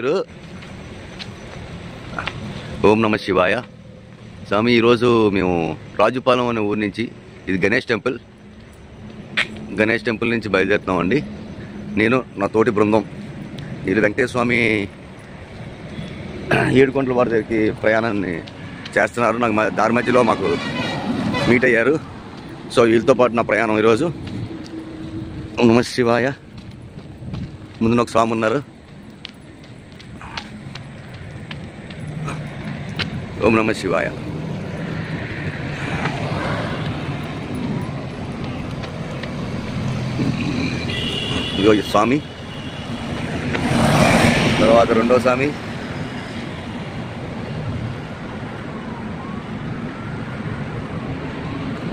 మీరు? ఓం నమ శివాయ. స్వామి, ఈరోజు మేము రాజుపాలెం అనే ఊరి నుంచి, ఇది గణేష్ టెంపుల్ నుంచి బయలుదేరుతున్నామండి. నేను నా తోటి బృందం వీళ్ళు వెంకటేశ్వర స్వామి ఏడుకొండల వారి దగ్గరికి ప్రయాణాన్ని చేస్తున్నారు. నాకు దారి మధ్యలో మాకు మీట్ అయ్యారు. సో వీళ్ళతో పాటు నా ప్రయాణం ఈరోజు. ఓం నమ శివాయ. ముందు ఒక స్వామి ఉన్నారు. ఓం నమ శివాయ. ఇదిగో ఈ స్వామి, తర్వాత రెండో స్వామి,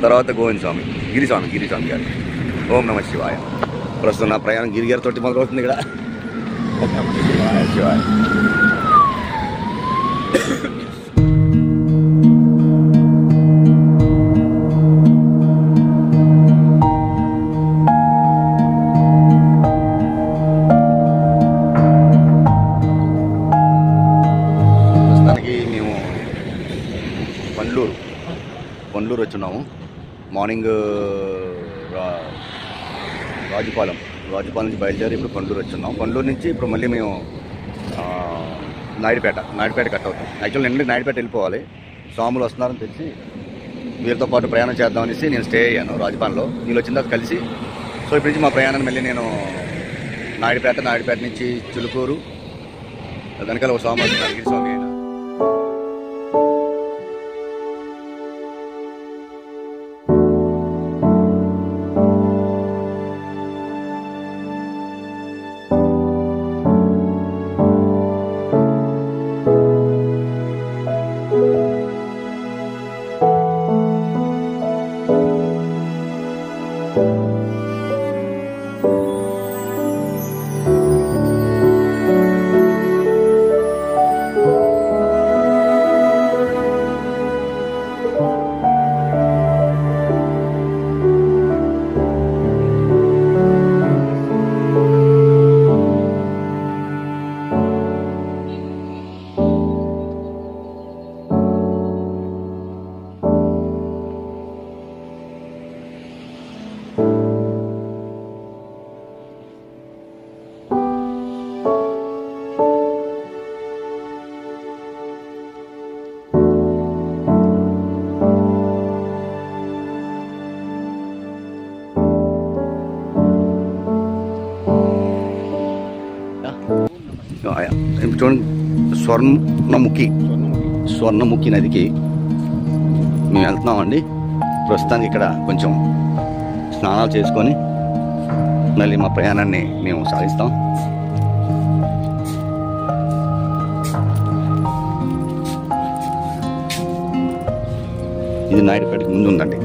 తర్వాత గోవింద స్వామి, గిరిస్వామి గారు. ఓం నమ శివాయ. ప్రస్తుతం నా ప్రయాణం గిరిగారి తోటి మొదలవుతుంది ఇక్కడ. ఓం నమ శివాయ. శివాయ. ప్రస్తుతానికి మేము పండ్లూరు వచ్చున్నాము. మార్నింగ్ రాజుపాలెం నుంచి బయలుదేరి ఇప్పుడు పండ్లూరు వచ్చున్నాం. పండ్లూరు నుంచి ఇప్పుడు మళ్ళీ మేము నాయుడుపేట కట్ అవుతాం. యాక్చువల్ నేను నాయుడుపేట వెళ్ళిపోవాలి. స్వాములు వస్తున్నారని తెలిసి వీరితో పాటు ప్రయాణం చేద్దామనేసి నేను స్టే అయ్యాను రాజుపాలెంలో. వీళ్ళు వచ్చిన తర్వాత కలిసి, సో ఇప్పటి నుంచి మా ప్రయాణాన్ని మళ్ళీ నేను నాయుడుపేట నుంచి చిలుకూరు, వెనకాల ఒక స్వామి వస్తున్నారు, గిరిస్వామి అయినా. చూడండి, స్వర్ణముఖి నదికి మేము వెళ్తున్నామండి. ప్రస్తుతానికి ఇక్కడ కొంచెం స్నానాలు చేసుకొని మళ్ళీ మా ప్రయాణాన్ని మేము సాగిస్తాం. ఇది నాయుడుపేటకి ముందు ఉందండి.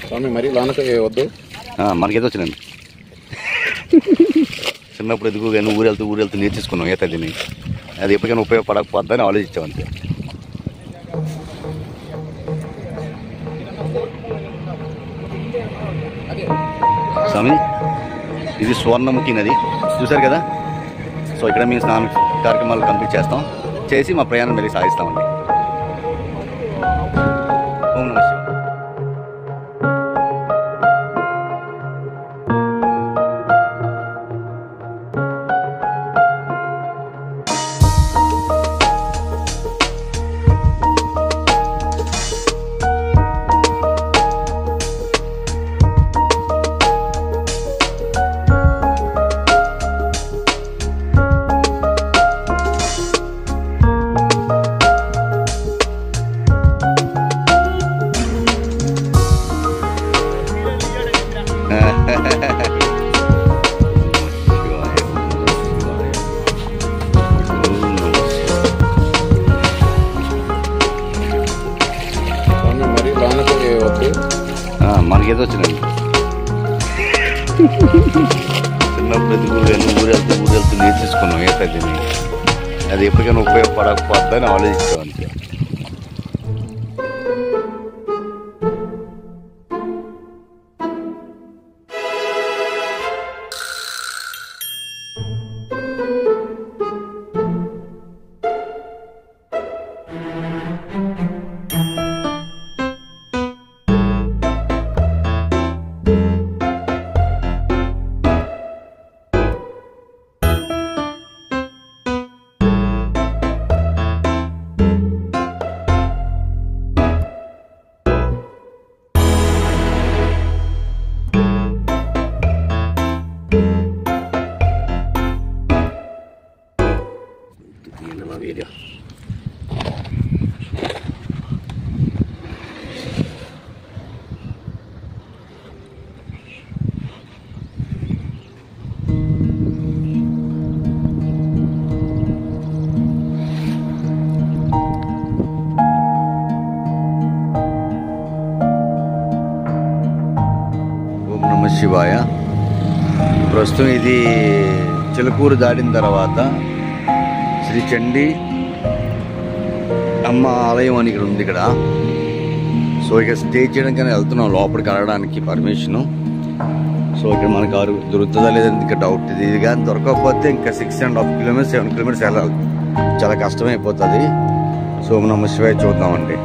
స్వామి మరి లోనకి వద్దు, మనకేదో వచ్చినండి. చిన్నప్పుడు ఎదుగు కానీ ఊరెళ్తూ నేర్చేసుకున్నాం ఏ తల్లిని. అది ఎప్పటికైనా ఉపయోగపడకపోద్దని ఆలోచించాం అంతే. స్వామి ఇది స్వర్ణముఖి నది చూసారు కదా. సో ఇక్కడ మేము స్నాన కార్యక్రమాలు కంప్లీట్ చేసి మా ప్రయాణం వెళ్ళి సాగిస్తామండి. ఓం నమః శివాయ. మనకేదో వచ్చిందండి చిన్నప్పుడు ఎదుగు ఊరెళ్తూ నేర్చేసుకున్నాం ఏ తల్లిని. అది ఎప్పటికైనా ఉపయోగపడకపోద్దని ఆలోచిస్తాం అంతే. Video. ఓం నమః శివాయ. ప్రస్తుతం ఇది చిలుకూరు దాటిన తర్వాత శ్రీ చండీ అమ్మ ఆలయం అని ఇక్కడ ఉంది ఇక్కడ. సో ఇక స్టే చేయడానికైనా వెళ్తున్నాం లోపలికి వెళ్ళడానికి పర్మిషను. సో ఇక్కడ మనకు దొరుకుతుందా లేదంటే ఇంకా డౌట్. ఇది కానీ దొరకకపోతే ఇంకా 6.5 కిలోమీటర్స్ 7 కిలోమీటర్స్ వెళ్ళాలి. చాలా కష్టమైపోతుంది. సో మనం శివాయ చూద్దామండి.